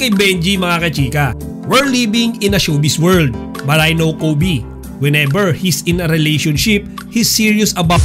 kay Benji mga kachika, we're living in a showbiz world, but I know Kobe. Whenever he's in a relationship, he's serious about...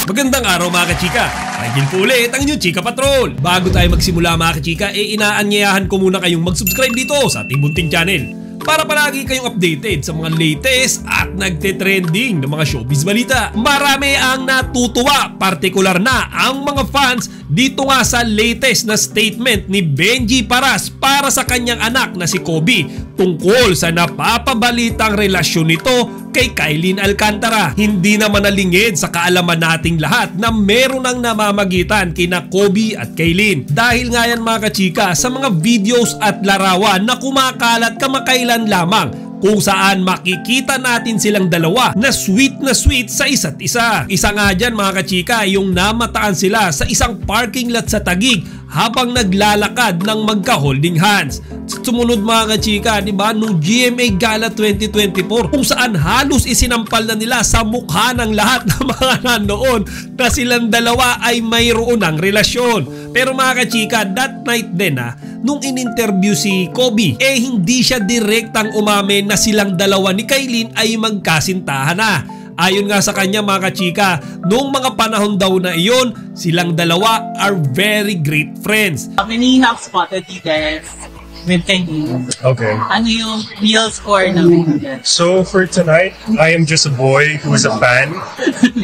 Magandang araw mga kachika! Again po ulit ang inyong Chika Patrol! Bago tayo magsimula mga kachika, inaanyayahan ko muna kayong mag-subscribe dito sa ating munting channel para palagi kayong updated sa mga latest at nagte-trending na mga showbiz balita. Marami ang natutuwa, partikular na ang mga fans dito nga sa latest na statement ni Benji Paras para sa kanyang anak na si Kobe tungkol sa napapabalitang relasyon nito kay Kailyn Alcantara. Hindi naman nalingid sa kaalaman nating lahat na meron ang namamagitan kina Kobe at Kailyn. Dahil nga yan mga kachika sa mga videos at larawan na kumakalat kamakailan lamang kung saan makikita natin silang dalawa na sweet sa isa't isa. Isa nga dyan mga kachika yung namataan sila sa isang parking lot sa Taguig habang naglalakad ng magka-holding hands. Sumunod mga kachika, diba, nung GMA Gala 2024 kung saan halos isinampal na nila sa mukha ng lahat ng mga nanoon na silang dalawa ay mayroon ng relasyon. Pero mga kachika, that night din nung in-interview si Kobe, hindi siya direktang umamin na silang dalawa ni Kailyn ay magkasintahan na. Ayon nga sa kanya mga kachika, noong mga panahon daw na iyon, silang dalawa are very great friends. Many have spotted you guys with Kailyn. Okay. Ano yung real score naman? So for tonight, I am just a boy who is a fan.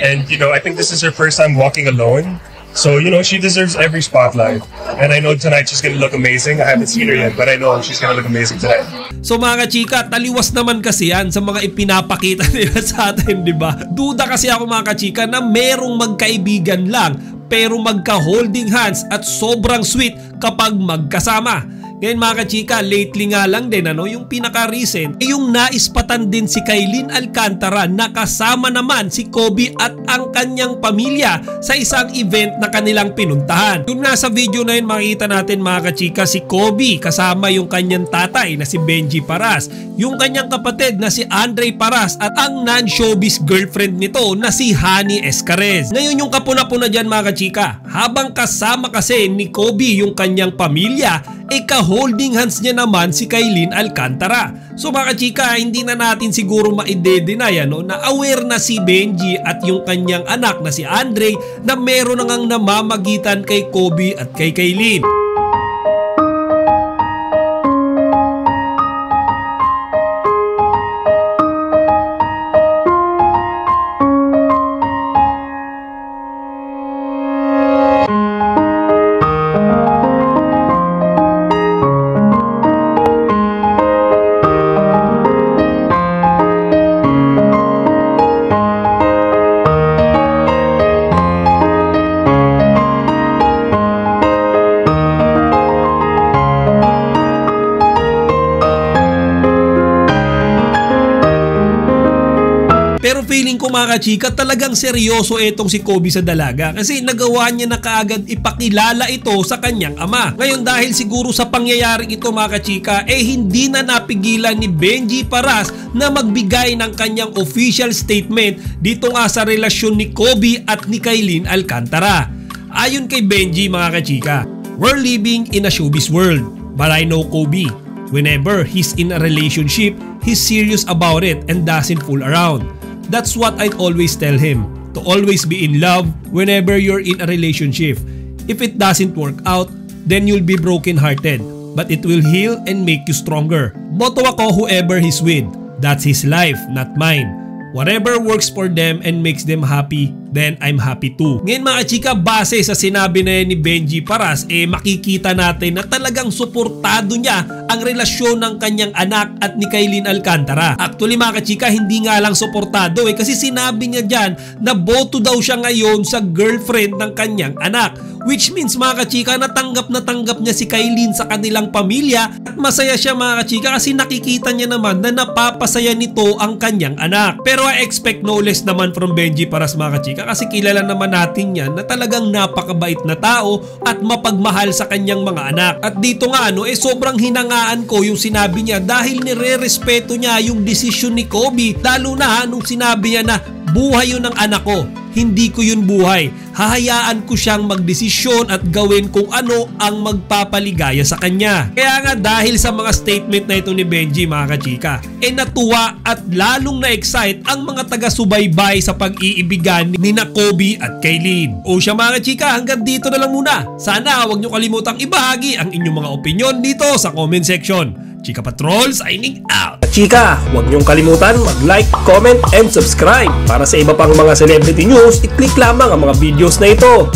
And I think this is her first time walking alone. So, she deserves every spotlight. And I know tonight she's gonna look amazing. I haven't seen her yet, but I know she's gonna look amazing tonight. So mga kachika, taliwas naman kasi yan sa mga ipinapakita nila sa atin, di ba? Duda kasi ako mga kachika na merong magkaibigan lang pero magka-holding hands at sobrang sweet kapag magkasama. Ngayon mga kachika, lately nga lang din yung pinaka-recent yung naispatan din si Kailyn Alcantara na kasama naman si Kobe at ang kanyang pamilya sa isang event na kanilang pinuntahan. Kung nasa video na yun makikita natin mga kachika si Kobe kasama yung kanyang tatay na si Benji Paras, yung kanyang kapatid na si Andre Paras at ang non-showbiz girlfriend nito na si Honey Escarez. Ngayon yung kapuna-puna dyan mga kachika, habang kasama kasi ni Kobe yung kanyang pamilya, ka-holding hands niya naman si Kailyn Alcantara. So mga kachika, hindi na natin siguro maide-deny na aware na si Benji at yung kanyang anak na si Andre na meron nang namamagitan kay Kobe at kay Kailyn. Pero feeling ko mga kachika, talagang seryoso itong si Kobe sa dalaga kasi nagawa niya na kaagad ipakilala ito sa kanyang ama. Ngayon dahil siguro sa pangyayaring ito mga kachika, hindi na napigilan ni Benji Paras na magbigay ng kanyang official statement dito nga sa relasyon ni Kobe at ni Kailyn Alcantara. Ayon kay Benji mga kachika, we're living in a showbiz world, but I know Kobe. Whenever he's in a relationship, he's serious about it and doesn't fool around. That's what I always tell him, to always be in love whenever you're in a relationship. If it doesn't work out, then you'll be broken-hearted, but it will heal and make you stronger. Boto ako whoever he's with. That's his life, not mine. Whatever works for them and makes them happy, then I'm happy too. Ngayon mga chika, base sa sinabi na yan ni Benji Paras, makikita natin na talagang suportado niya ang relasyon ng kanyang anak at ni Kailyn Alcantara. Actually mga chika, hindi nga lang suportado kasi sinabi niya dyan na boto daw siya ngayon sa girlfriend ng kanyang anak. Which means mga kachika, natanggap niya si Kailyn sa kanilang pamilya at masaya siya mga kachika kasi nakikita niya naman na napapasaya nito ang kanyang anak. Pero I expect no less naman from Benji Paras mga kachika kasi kilala naman natin yan na talagang napakabait na tao at mapagmahal sa kanyang mga anak. At dito nga sobrang hinangaan ko yung sinabi niya dahil nire-respeto niya yung desisyon ni Kobe, lalo na nung sinabi niya na buhay yun ng anak ko. Hindi ko yun buhay. Hahayaan ko siyang magdesisyon at gawin kung ano ang magpapaligaya sa kanya. Kaya nga dahil sa mga statement na ito ni Benji mga kachika, natuwa at lalong na-excite ang mga taga-subaybay sa pag-iibigan ni na Kobe at Kaylin. O siya mga kachika, hanggang dito na lang muna. Sana huwag nyo kalimutang ibahagi ang inyong mga opinion dito sa comment section. Chika Patrol signing out. Chika, huwag niyong kalimutan mag-like, comment, and subscribe. Para sa iba pang mga celebrity news, i-click lamang ang mga videos na ito.